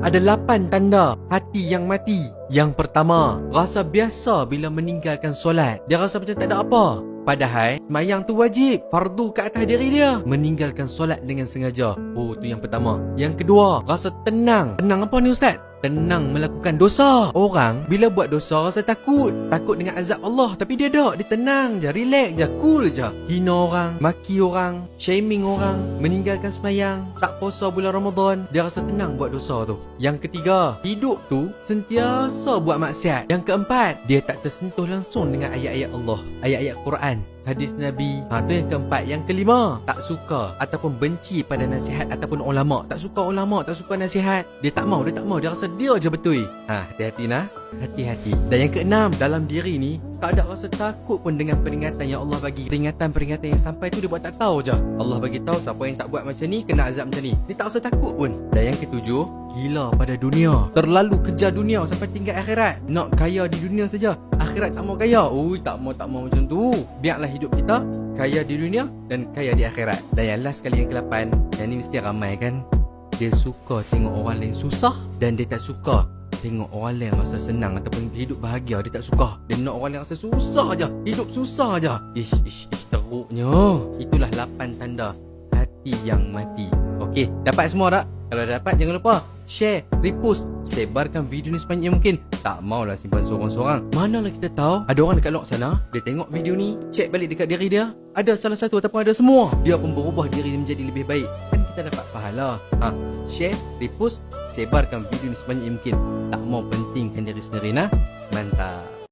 Ada 8 tanda hati yang mati. Yang pertama, rasa biasa bila meninggalkan solat. Dia rasa macam tak ada apa. Padahal sembahyang tu wajib, fardu ke atas diri dia. Meninggalkan solat dengan sengaja. Oh, tu yang pertama. Yang kedua, rasa tenang. Tenang apa ni ustaz? Tenang melakukan dosa. Orang bila buat dosa rasa takut. Takut dengan azab Allah. Tapi dia tak. Dia tenang je, relax je, cool je. Hina orang, maki orang, shaming orang, meninggalkan sembahyang, tak puasa bulan Ramadan. Dia rasa tenang buat dosa tu. Yang ketiga, hidup tu sentiasa buat maksiat. Yang keempat, dia tak tersentuh langsung dengan ayat-ayat Allah, ayat-ayat Quran, hadis Nabi. Tu yang keempat. Yang kelima, tak suka ataupun benci pada nasihat ataupun ulama. Tak suka ulama, tak suka nasihat. Dia tak mau. Dia rasa dia je betul. Hati-hati nah. Hati-hati. Dan yang keenam, dalam diri ni tak ada rasa takut pun dengan peringatan yang Allah bagi. Peringatan-peringatan yang sampai tu dia buat tak tahu je. Allah bagi tahu siapa yang tak buat macam ni kena azab macam ni. Dia tak rasa takut pun. Dan yang ketujuh, gila pada dunia. Terlalu kejar dunia sampai tinggal akhirat. Nak kaya di dunia saja, akhirat tak mau kaya. Tak mau macam tu. Biarlah hidup kita kaya di dunia dan kaya di akhirat. Dan yang last kali, yang ke-8, yang ni mesti ramai kan. Dia suka tengok orang lain susah dan dia tak suka tengok orang lain rasa senang ataupun hidup bahagia. Dia tak suka. Dia nak orang lain rasa susah aja, hidup susah aja. Ish, teruknya. Itulah 8 tanda hati yang mati. Okey, dapat semua tak? Kalau dapat, jangan lupa share, repost, sebarkan video ni sebanyak mungkin. Tak maulah simpan seorang-seorang. Manalah kita tahu ada orang dekat luar sana, dia tengok video ni, cek balik dekat diri dia, ada salah satu ataupun ada semua, dia pun berubah diri dia menjadi lebih baik. Kan kita dapat pahala. Share, repost, sebarkan video ni sebanyak mungkin. Tak mau pentingkan diri sendiri nah. Mantap.